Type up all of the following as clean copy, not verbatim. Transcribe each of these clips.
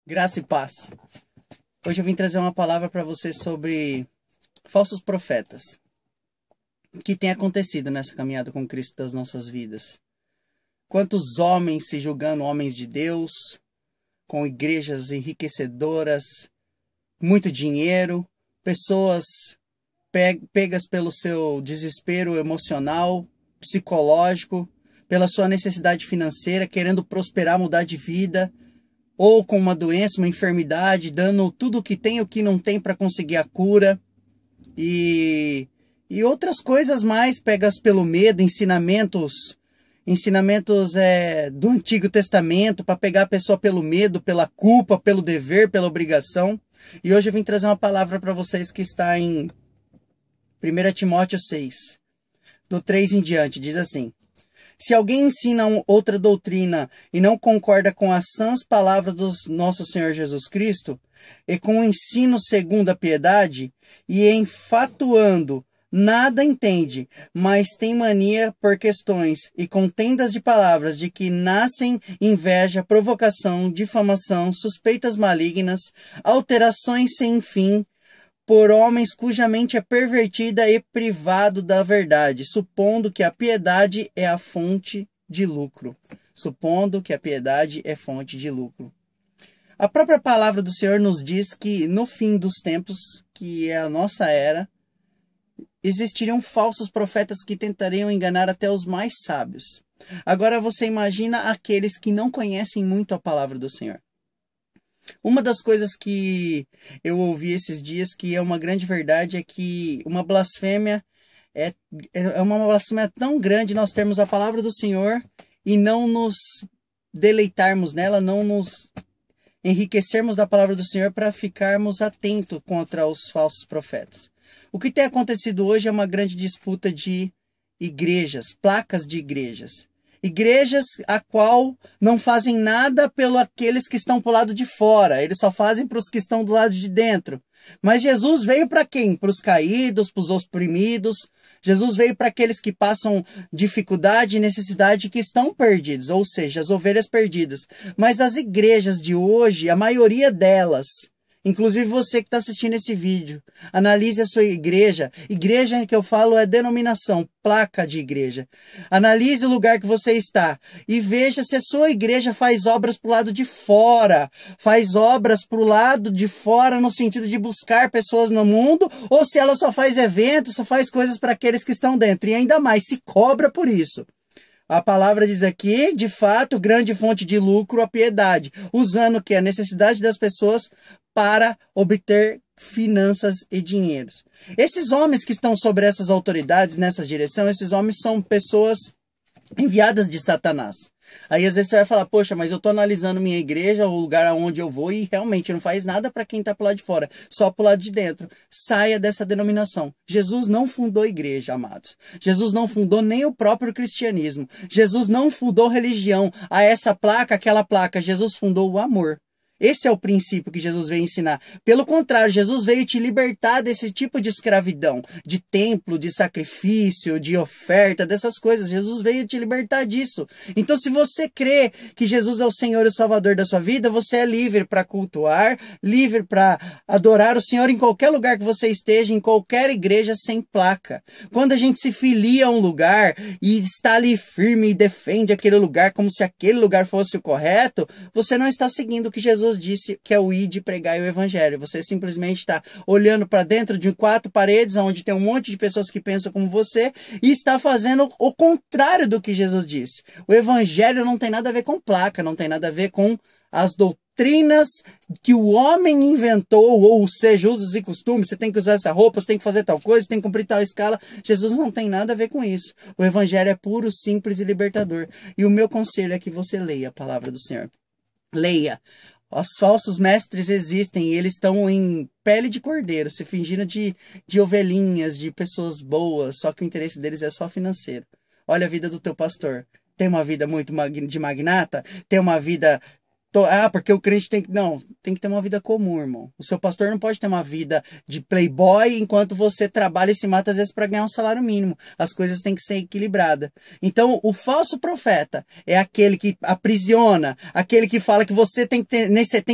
Graça e paz. Hoje eu vim trazer uma palavra para você sobre falsos profetas. O que tem acontecido nessa caminhada com Cristo das nossas vidas? Quantos homens se julgando homens de Deus, com igrejas enriquecedoras, muito dinheiro, pessoas pegas pelo seu desespero emocional, psicológico, pela sua necessidade financeira, querendo prosperar, mudar de vida, ou com uma doença, uma enfermidade, dando tudo o que tem e o que não tem para conseguir a cura. E outras coisas mais pegas pelo medo, ensinamentos do Antigo Testamento para pegar a pessoa pelo medo, pela culpa, pelo dever, pela obrigação. E hoje eu vim trazer uma palavra para vocês que está em 1 Timóteo 6, do 3 em diante, diz assim: se alguém ensina outra doutrina e não concorda com as sãs palavras do nosso Senhor Jesus Cristo, e com o ensino segundo a piedade, e enfatuando, nada entende, mas tem mania por questões e contendas de palavras de que nascem inveja, provocação, difamação, suspeitas malignas, alterações sem fim, por homens cuja mente é pervertida e privado da verdade, supondo que a piedade é a fonte de lucro. Supondo que a piedade é fonte de lucro. A própria palavra do Senhor nos diz que no fim dos tempos, que é a nossa era, existiriam falsos profetas que tentariam enganar até os mais sábios. Agora você imagina aqueles que não conhecem muito a palavra do Senhor. Uma das coisas que eu ouvi esses dias, que é uma grande verdade, é que uma blasfêmia é uma blasfêmia tão grande nós termos a palavra do Senhor e não nos deleitarmos nela, não nos enriquecermos da palavra do Senhor para ficarmos atentos contra os falsos profetas. O que tem acontecido hoje é uma grande disputa de igrejas, placas de igrejas. Igrejas a qual não fazem nada pelos aqueles que estão para o lado de fora. Eles só fazem para os que estão do lado de dentro. Mas Jesus veio para quem? Para os caídos, para os oprimidos. Jesus veio para aqueles que passam dificuldade e necessidade, que estão perdidos. Ou seja, as ovelhas perdidas. Mas as igrejas de hoje, a maioria delas, inclusive você que está assistindo esse vídeo, analise a sua igreja. Igreja que eu falo é denominação, placa de igreja. Analise o lugar que você está e veja se a sua igreja faz obras para o lado de fora. Faz obras para o lado de fora no sentido de buscar pessoas no mundo, ou se ela só faz eventos, só faz coisas para aqueles que estão dentro. E ainda mais, se cobra por isso. A palavra diz aqui, de fato, grande fonte de lucro, a piedade, usando que a necessidade das pessoas para obter finanças e dinheiros. Esses homens que estão sobre essas autoridades, nessa direção, esses homens são pessoas enviadas de Satanás. Aí às vezes você vai falar, poxa, mas eu estou analisando minha igreja, o lugar aonde eu vou, e realmente não faz nada para quem está pro lado de fora, só pro lado de dentro. Saia dessa denominação. Jesus não fundou igreja, amados. Jesus não fundou nem o próprio cristianismo. Jesus não fundou religião. A essa placa, aquela placa, Jesus fundou o amor. Esse é o princípio que Jesus veio ensinar. Pelo contrário, Jesus veio te libertar desse tipo de escravidão, de templo, de sacrifício, de oferta, dessas coisas. Jesus veio te libertar disso. Então, se você crê que Jesus é o Senhor e o Salvador da sua vida, você é livre para cultuar, livre para adorar o Senhor em qualquer lugar que você esteja, em qualquer igreja sem placa. Quando a gente se filia a um lugar e está ali firme e defende aquele lugar como se aquele lugar fosse o correto, você não está seguindo o que Jesus disse, que é o ir de pregar o evangelho. Você simplesmente está olhando para dentro de 4 paredes, onde tem um monte de pessoas que pensam como você, e está fazendo o contrário do que Jesus disse. O evangelho não tem nada a ver com placa, não tem nada a ver com as doutrinas que o homem inventou, ou seja, usos e costumes. Você tem que usar essa roupa, você tem que fazer tal coisa, você tem que cumprir tal escala. Jesus não tem nada a ver com isso. O evangelho é puro, simples e libertador. E o meu conselho é que você leia a palavra do Senhor. Leia. Os falsos mestres existem e eles estão em pele de cordeiro, se fingindo de ovelhinhas, de pessoas boas, só que o interesse deles é só financeiro. Olha a vida do teu pastor. Tem uma vida muito de magnata? Tem uma vida Porque o crente tem que... Não, tem que ter uma vida comum, irmão. O seu pastor não pode ter uma vida de playboy enquanto você trabalha e se mata às vezes para ganhar um salário mínimo. As coisas têm que ser equilibradas. Então, o falso profeta é aquele que aprisiona, aquele que fala que você tem que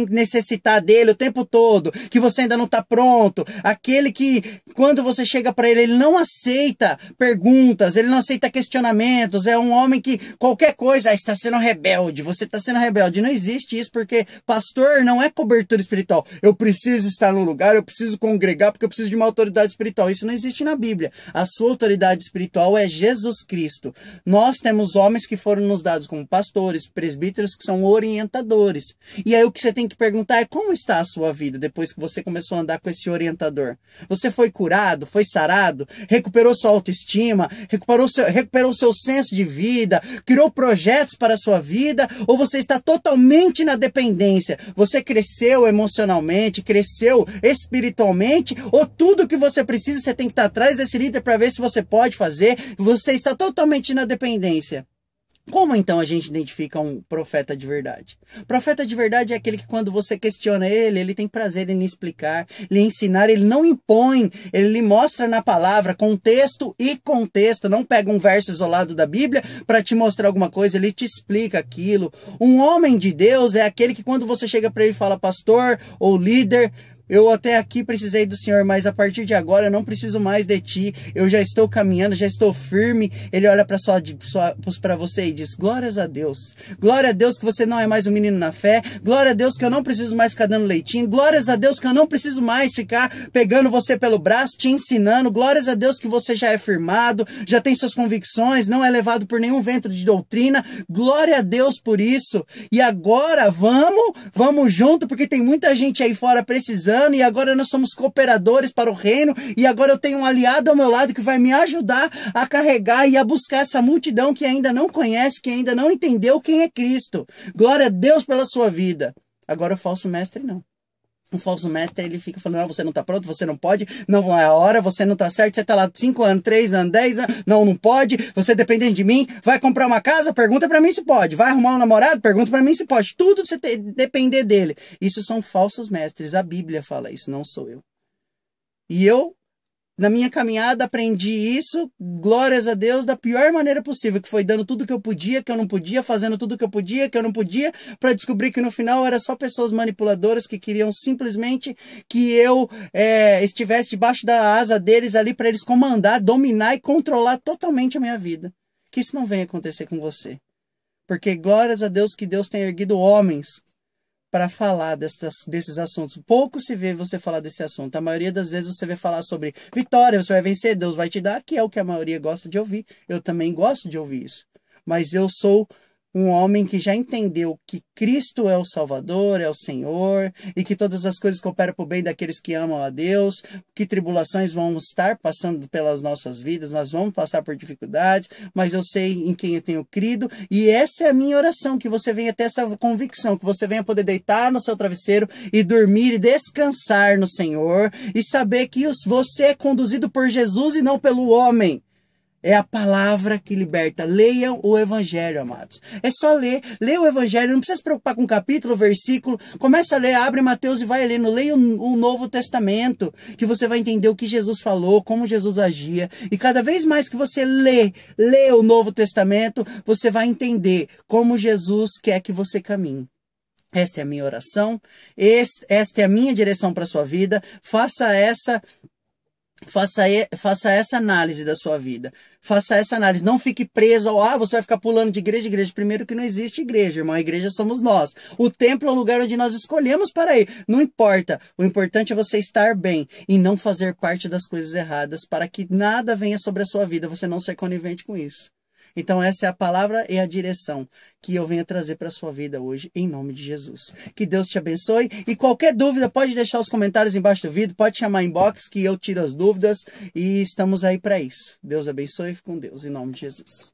necessitar dele o tempo todo, que você ainda não está pronto, aquele que, quando você chega para ele, ele não aceita perguntas, ele não aceita questionamentos, é um homem que qualquer coisa, está sendo rebelde, você está sendo rebelde. Não existe isso, porque pastor não é cobertura espiritual. Eu preciso estar no lugar, eu preciso congregar, porque eu preciso de uma autoridade espiritual. Isso não existe na Bíblia. A sua autoridade espiritual é Jesus Cristo. Nós temos homens que foram nos dados como pastores, presbíteros, que são orientadores. E aí o que você tem que perguntar é como está a sua vida depois que você começou a andar com esse orientador? Você foi curado? Foi sarado? Recuperou sua autoestima? Recuperou seu senso de vida? Criou projetos para a sua vida? Ou você está totalmente na dependência? Você cresceu emocionalmente, cresceu espiritualmente, ou tudo que você precisa, você tem que estar atrás desse líder para ver se você pode fazer, você está totalmente na dependência. Como então a gente identifica um profeta de verdade? Profeta de verdade é aquele que quando você questiona ele, ele tem prazer em explicar, lhe ensinar, ele não impõe, ele lhe mostra na palavra, contexto e contexto, não pega um verso isolado da Bíblia para te mostrar alguma coisa, ele te explica aquilo. Um homem de Deus é aquele que quando você chega para ele e fala pastor ou líder, eu até aqui precisei do Senhor, mas a partir de agora eu não preciso mais de ti. Eu já estou caminhando, já estou firme. Ele olha para você e diz, glórias a Deus. Glória a Deus que você não é mais um menino na fé. Glória a Deus que eu não preciso mais ficar dando leitinho. Glórias a Deus que eu não preciso mais ficar pegando você pelo braço, te ensinando. Glórias a Deus que você já é firmado, já tem suas convicções, não é levado por nenhum vento de doutrina. Glória a Deus por isso. E agora vamos junto, porque tem muita gente aí fora precisando. E agora nós somos cooperadores para o reino, e agora eu tenho um aliado ao meu lado que vai me ajudar a carregar e a buscar essa multidão que ainda não conhece, que ainda não entendeu quem é Cristo. Glória a Deus pela sua vida. Agora o falso mestre não. O falso mestre, ele fica falando, não, você não está pronto, você não pode, não é a hora, você não está certo, você está lá 5 anos, 3 anos, 10 anos, não pode, você dependendo de mim, vai comprar uma casa, pergunta para mim se pode, vai arrumar um namorado, pergunta para mim se pode, tudo você depender dele. Isso são falsos mestres, a Bíblia fala isso, não sou eu. E eu, na minha caminhada, aprendi isso, glórias a Deus, da pior maneira possível, que foi dando tudo que eu podia, que eu não podia, fazendo tudo que eu podia, que eu não podia, para descobrir que no final era só pessoas manipuladoras que queriam simplesmente que eu estivesse debaixo da asa deles ali para eles comandar, dominar e controlar totalmente a minha vida. Que isso não venha acontecer com você. Porque glórias a Deus que Deus tem erguido homens para falar desses assuntos. Pouco se vê você falar desse assunto. A maioria das vezes você vai falar sobre vitória, você vai vencer, Deus vai te dar, que é o que a maioria gosta de ouvir. Eu também gosto de ouvir isso. Mas eu sou um homem que já entendeu que Cristo é o Salvador, é o Senhor, e que todas as coisas cooperam para o bem daqueles que amam a Deus, que tribulações vão estar passando pelas nossas vidas, nós vamos passar por dificuldades, mas eu sei em quem eu tenho crido, e essa é a minha oração, que você venha ter essa convicção, que você venha poder deitar no seu travesseiro e dormir e descansar no Senhor, e saber que você é conduzido por Jesus e não pelo homem. É a palavra que liberta. Leiam o Evangelho, amados. É só ler. Leia o Evangelho. Não precisa se preocupar com capítulo, versículo. Começa a ler, abre Mateus e vai lendo. Leia o Novo Testamento, que você vai entender o que Jesus falou, como Jesus agia. E cada vez mais que você lê o Novo Testamento, você vai entender como Jesus quer que você caminhe. Esta é a minha oração. Esta é a minha direção para a sua vida. Faça essa análise da sua vida. Faça essa análise. Não fique preso ao, você vai ficar pulando de igreja em igreja. Primeiro que não existe igreja, irmão. A igreja somos nós. O templo é o lugar onde nós escolhemos para ir. Não importa. O importante é você estar bem e não fazer parte das coisas erradas para que nada venha sobre a sua vida. Você não ser conivente com isso. Então essa é a palavra e a direção que eu venho trazer para a sua vida hoje, em nome de Jesus. Que Deus te abençoe. E qualquer dúvida, pode deixar os comentários embaixo do vídeo, pode chamar inbox que eu tiro as dúvidas e estamos aí para isso. Deus abençoe e fique com Deus, em nome de Jesus.